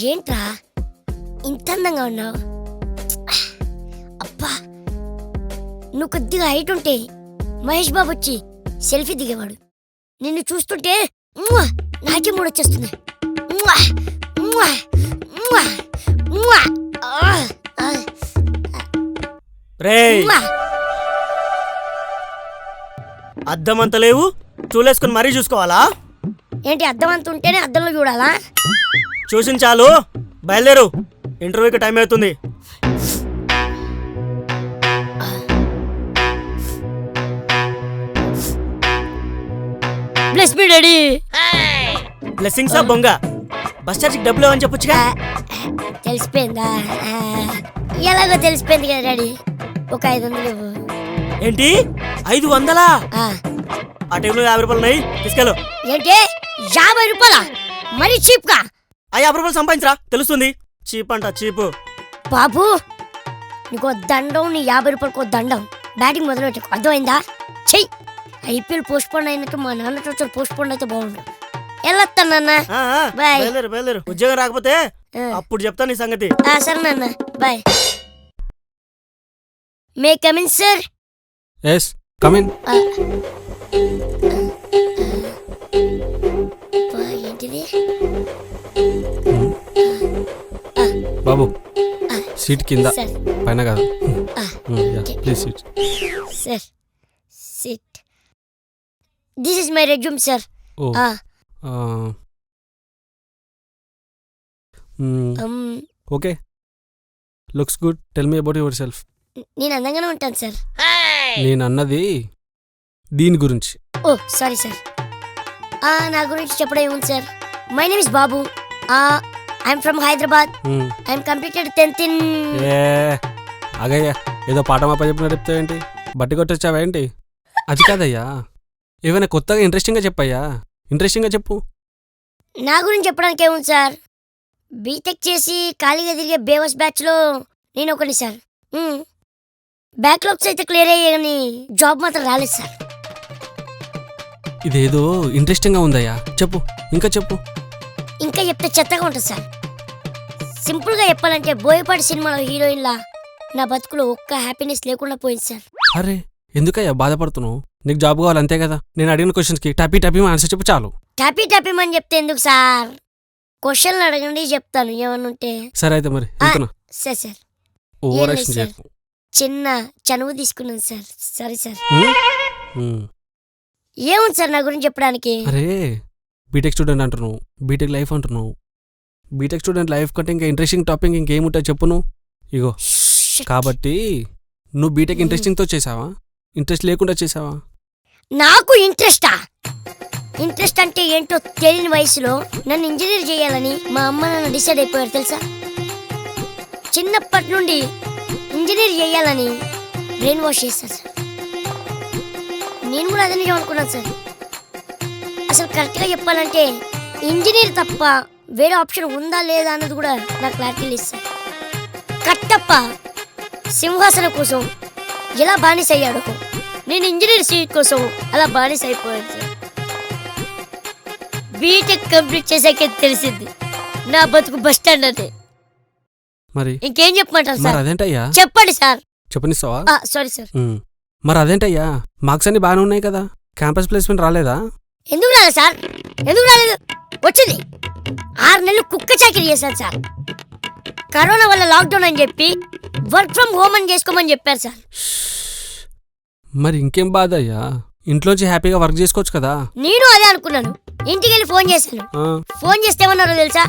ఏంట్రా ఇంత అందంగా ఉన్నావు? అబ్బా, నువ్వు కొద్దిగా హైట్ ఉంటే మహేష్ బాబు వచ్చి సెల్ఫీ దిగేవాడు. నిన్ను చూస్తుంటే నాకే మూడొచ్చేస్తుంది. అద్దం అంత లేవు, చూలేసుకుని మరీ చూసుకోవాలా ఏంటి? అద్దం అంత ఉంటేనే అద్దంలో చూడాలా? చూసిన చాలు, బయలుదేరు, ఇంటర్వ్యూకి టైం అవుతుంది. Bless me daddy. బ్లెస్సింగ్సా బొంగ? బస్ ఛార్జ్కి డబ్బులు అని చెప్పొచ్చుగా. తెలిసిపోయిందా? ఎలాగో తెలిసిపోయింది కదా డాడీ. ఒక 500 ఇవ్వు. ఏంటి 500? ఆ టైంలో 50 రూపాయలు ఉన్నాయి, తీసుకెళ్ళు. ఏంటి 50 రూపాయలా? మరి చీప్ గా? ఆ 50 రూపాయలు సంపాదించరా, తెలుస్తుంది. చీప్ అంట, చీప్. బాబు నీకో దండం, నీ 50 రూపాయలకో దండం. బ్యాటింగ్ మొదలు పెట్టకు, అర్థమైందా? చెయ్యి. ఐపీఎల్ పోస్ట్ పోన్ అయినట్టు మా నాన్న చూసిన పోస్ట్ పోన్ అయితే బాగుండు. వెళ్ళొస్తాను నాన్న. బాయ్. బయలుదేరు. ఉద్యోగం రాకపోతే అప్పుడు చెప్తా నీ సంగతి. సరే నాన్న, bye. May come in sir? Yes, come in. ఏంటిది బాబు, సీట్ కింద, సార్? పైన కాదు. Please seat. Sir sit. This is my resume sir. Okay, looks good. Tell me about yourself. నేను అందంగానే ఉంటాను సార్. నేను అన్నది దీని గురించి. Oh sorry sir. నా గురించి చెప్పడం ఏముంది సార్? My name is Babu. I'm from Hyderabad. I'm completed 10th in. అగయ్యా, ఏదో పాట మాప చెప్పిన చెప్తావేంటి? బట్టి కొట్టొచ్చావా ఏంటి? అది కాదయ్యా, ఏమైనా కొత్తగా ఇంట్రెస్టింగ్గా చెప్పయ్యా. ఇంట్రెస్టింగ్గా చెప్పు. నా గురించి చెప్పడానికి ఏముంది సార్? బీటెక్ చేసి ఖాళీగా తిరిగే బేవస్ బ్యాచ్లో నేను ఒకటి సార్. బ్యాక్లాగ్స్ అయితే క్లియర్ అయ్యే కానీ జాబ్ మాత్రం రాలేదు సార్. ఇదేదో ఇంట్రెస్టింగ్గా ఉందయ్యా, చెప్పు, ఇంకా చెప్పు. ఇంకా చెప్తే చెత్తగా ఉంటుంది సార్. సింపుల్గా చెప్పాలంటే బోయపాటి సినిమాలో హీరోయిన్లా నా బతుకులో ఒక్క హ్యాపీనెస్ లేకుండా పోయింది సార్. అరే, ఎందుకయ్యా బాధపడుతున్నావు? నీకు జాబ్ కావాలి అంతే కదా. నేను అడిగిన క్వశ్చన్స్కి టపీ ఆన్సర్ చెప్పు చాలు. టపీ అని చెప్తే ఎందుకు సార్? క్వశ్చన్లు అడగండి, చెప్తాను ఏమన్నా ఉంటే. సరే అయితే మరి సరే సార్. ఓవర్ యాక్షన్ చేయకు. చిన్న చనువు తీసుకున్నాను సార్. సరే సార్. ఏముంది సార్ నా గురించి చెప్పడానికి? అరే, బీటెక్ స్టూడెంట్ అంటున్నావు, బీటెక్ లైఫ్ అంటున్నావు. బీటెక్ స్టూడెంట్ లైఫ్ కంటే ఇంకా ఇంట్రెస్టింగ్ టాపిక్ ఇంకేముంటాయి చెప్పు నువ్వు. ఇగో, కాబట్టి నువ్వు బీటెక్ ఇంట్రెస్టింగ్తో చేసావా, ఇంట్రెస్ట్ లేకుండా చేసావా? నాకు ఇంట్రెస్ట్ అంటే ఏంటో తెలియని వయసులో నన్ను ఇంజనీర్ చేయాలని మా అమ్మ నన్ను డిసైడ్ అయిపోయారు తెలుసా. చిన్నప్పటి నుండి ఇంజనీర్ చేయాలని బ్రెయిన్ వాష్ చేశారు సార్. నేను కూడా అదే నిజం అనుకున్నాను సార్. అసలు కరెక్ట్గా చెప్పాలంటే ఇంజనీర్ తప్ప వేరే ఆప్షన్ ఉందా లేదా అన్నది కూడా నాకు క్లారిటీ లేదు సార్. కట్టప్ప సింహాసనం కోసం ఎలా బానిస అయ్యాడు, నేను ఇంజనీర్ సీట్ కోసం అలా బానిస అయిపోయాను సార్. బీటెక్ కంప్లీట్ చేశాకే తెలిసింది నా బతుకు బస్ స్టాండ్ అంటే. మరి ఇంకేం చెప్పమంటారు సార్? అదేంటయ్యా, చెప్పండి సార్. చెప్పనిస్తావా? Sorry sir. మరి అదేంటయ్యా, మార్క్స్ అన్ని బాగానే ఉన్నాయి కదా, క్యాంపస్ ప్లేస్మెంట్ రాలేదా? ఎందుకు రాలేదు సార్? ఎందుకు రాలేదు? వచ్చింది. 6 నెలలు కుక్క చాకరీ చేశాను సార్. కరోనా వల్ల లాక్డౌన్ అని చెప్పి వర్క్ ఫ్రమ్ హోమ్ అని చేసుకోమని చెప్పారు సార్. మరి ఇంకేం బాధ అయ్యా, ఇంట్లోంచి హ్యాపీగా వర్క్ చేసుకోవచ్చు కదా. నేను అదే అనుకున్నాను. ఇంటికి వెళ్ళి ఫోన్ చేశాను. ఫోన్ చేస్తే ఏమన్నారో తెలుసా?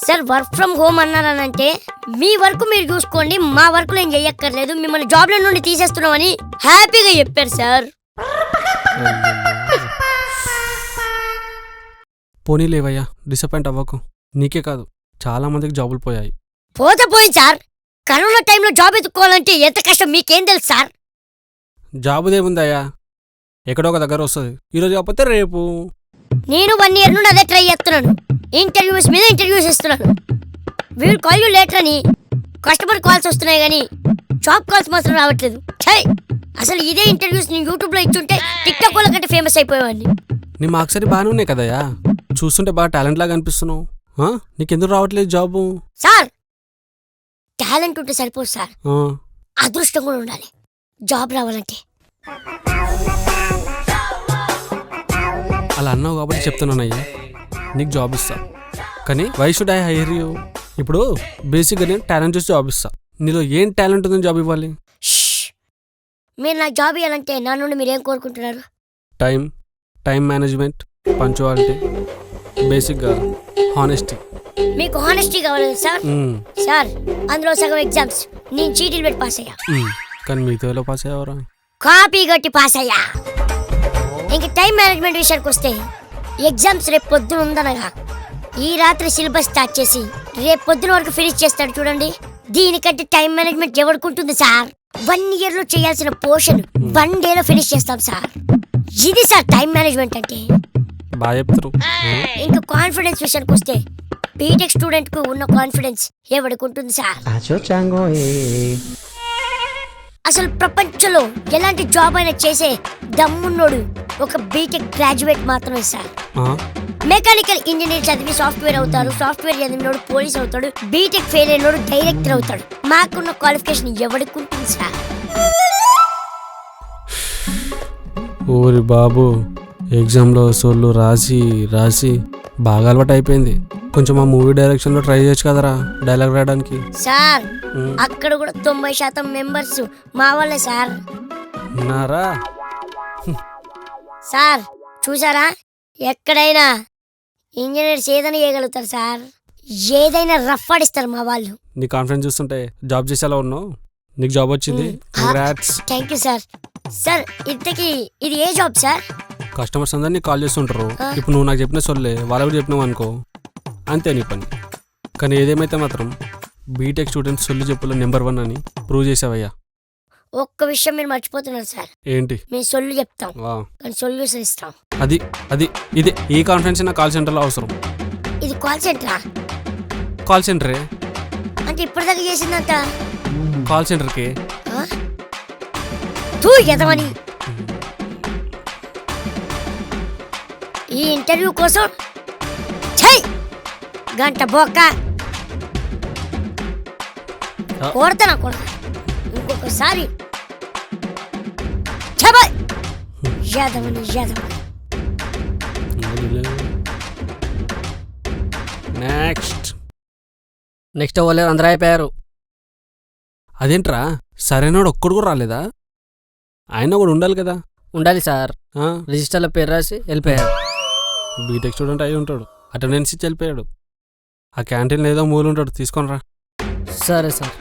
సార్ వర్క్ ఫ్రమ్ హోమ్ అన్నారనంటే మీ వర్క్ మీరు చూసుకోండి, మా వర్క్ నేను చెయ్యక్కర్లేదు, మిమ్మల్ని జాబ్ల నుండి తీసేస్తున్నామని హ్యాపీగా చెప్పారు సార్. పోనీ లేవయ్యా, డిసప్పాయింట్ అవ్వకు. నీకే కాదు, చాలా మందికి జాబులు పోయాయి. పోయింది సార్. కరోనా టైంలో జాబ్ ఎత్తుకోవాలంటే ఎంత కష్టం మీకేం తెలుసు సార్? జాబుదేముందయ్యా, ఎక్కడో ఒక దగ్గర వస్తుంది. ఈరోజు కాకపోతే రేపు. నేను 1 year నుండి అదే ట్రై చేస్తున్నాను. ఇంటర్వ్యూస్ మీద ఇంటర్వ్యూస్ ఇస్తున్నాను. వీల్ కాల్ యూ లేటర్ అని కస్టమర్ కాల్స్ వస్తున్నాయి కానీ జాబ్ కాల్స్ మాత్రం రావట్లేదు. అసలు ఇదే ఇంటర్వ్యూస్ నేను యూట్యూబ్లో ఇచ్చుంటే టిక్ టాక్ వాళ్ళ కంటే ఫేమస్ అయిపోయేవాడిని. నీ మార్క్స్ అన్ని బాగానే ఉన్నాయి కదయ్యా, చూస్తుంటే బాగా టాలెంట్ లాగా అనిపిస్తున్నావు. నీకెందుకు రావట్లేదు జాబు? సార్ టాలెంట్ ఉంటే సరిపోదు సార్, ఆ, అదృష్టం కూడా ఉండాలి జాబ్ రావాలంటే. అలా అన్నావు కాబట్టి చెప్తున్నానయ్యా, నీకు జాబ్ ఇస్తా. కానీ why should I hire you? ఇప్పుడు బేసిక్గా నేను టాలెంట్ చూసి జాబ్ ఇస్తా. నీలో ఏం టాలెంట్ ఉందని జాబ్ ఇవ్వాలి? షష్! మీరు నాకు జాబ్ ఇవ్వాలంటే నా నుండి మీరు ఏం కోరుకుంటున్నారు? టైం మేనేజ్మెంట్, పంచువాలిటీ, బేసిక్గా హానెస్టీ. మీకు హానెస్టీ కావాలి కదా సార్? సార్ అందులో సగం ఎగ్జామ్స్ నేను చీటీలు పెట్టి పాస్ అయ్యా. కానీ మిగతా పాస్ అయ్యావరా? కాపీ కొట్టి పాస్ అయ్యా. ఇంక టైం మేనేజ్మెంట్ విషయానికి వస్తే ఎగ్జామ్స్ రేపు పొద్దున ఉందనగా ఈ రాత్రి సిలబస్ స్టార్ట్ చేసి రేపు పొద్దున వరకు ఫినిష్ చేస్తాడు చూడండి. దీనికంటే టైం మేనేజ్మెంట్ ఎవరికి సార్? 1 year లో చేయాల్సిన పోర్షన్ 1 day లో ఫినిష్ చేస్తాం సార్. ఇది సార్ టైం మేనేజ్మెంట్ అంటే. బాగా చెప్తారు. ఇంకా కాన్ఫిడెన్స్ విషయానికి వస్తే బీటెక్ స్టూడెంట్ కు ఉన్న కాన్ఫిడెన్స్ ఎవరికి ఉంటుంది సార్? అసలు ప్రపంచంలో ఎలాంటి జాబ్ అయినా చేసే దమ్మున్నోడు ఒక బీటెక్ గ్రాడ్యుయేట్ మాత్రమే సార్. మెకానికల్ ఇంజనీర్ చదివి సాఫ్ట్వేర్ అవుతారు, సాఫ్ట్వేర్ చదివినోడు పోలీస్ అవుతాడు, బీటెక్ ఫెయిల్ అయినోడు డైరెక్టర్ అవుతాడు. మాకున్న క్వాలిఫికేషన్ ఎవరికి ఉంటుంది సార్? ఓరి బాబు, ఎగ్జామ్లో సోళ్ళు రాసి బాగా అలవాటు అయిపోయింది. కొంచెం ఆ మూవీ డైరెక్షన్లో ట్రై చేయొచ్చు కదరా డైలాగ్ రాయడానికి. సార్ అక్కడ కూడా 90% మెంబర్స్ మా వాళ్ళే సార్. నారా సార్ చూసారా, ఎక్కడైనా ఇంజనీర్స్ ఏదైనా చేయగలుగుతారు సార్, ఏదైనా రఫ్ ఆడిస్తారు మా వాళ్ళు. నీ కాన్ఫిడెన్స్ చూస్తుంటే జాబ్ చేసేలా ఉన్నావు. నీకు జాబ్ వచ్చింది, congrats. Thank you sir. Sir ఇంతకీ ఇది ఏ జాబ్ సార్? కస్టమర్స్ అందరు నీకు కాల్ చేస్తుంటారు. ఇప్పుడు నువ్వు నాకు చెప్పిన సొల్లే వాళ్ళకి కూడా చెప్పినావు అనుకో, అంతే నీ పని. కానీ ఏదేమైతే మాత్రం బీటెక్ స్టూడెంట్స్ సొల్లు చెప్పులో నెంబర్ 1 అని ప్రూవ్ చేసావయ్యా. ఒక్క విషయం మీరు మర్చిపోతున్నారు సార్. ఏంటి? మేము సొల్లు చెప్తాం కానీ సొల్యూషన్ ఇస్తాం. అది ఇదే ఈ కాన్ఫిడెన్స్ నా కాల్ సెంటర్లో అవసరం. ఇది కాల్ సెంటరా? కాల్ సెంటరే అంటే ఇప్పటిదాకా చేసిందంట కాల్ సెంటర్కి. తూ ఎదవని ఈ ఇంటర్వ్యూ కోసం ఛై గంట బొక్క కొడతానా కొడతా ఇంకొకసారి. నెక్స్ట్ వాళ్ళు అందరూ అయిపోయారు. అదేంట్రా సరైనోడు ఒక్కడు కూడా రాలేదా? ఆయన కూడా ఉండాలి కదా. ఉండాలి సార్, రిజిస్టర్లో పేరు రాసి వెళ్ళిపోయారు. బీటెక్ స్టూడెంట్ అయి ఉంటాడు, అటెండెన్స్ ఇచ్చి వెళ్ళిపోయాడు. ఆ క్యాంటీన్లో ఏదో మూలు ఉంటాడు, తీసుకొని రా. సరే సార్.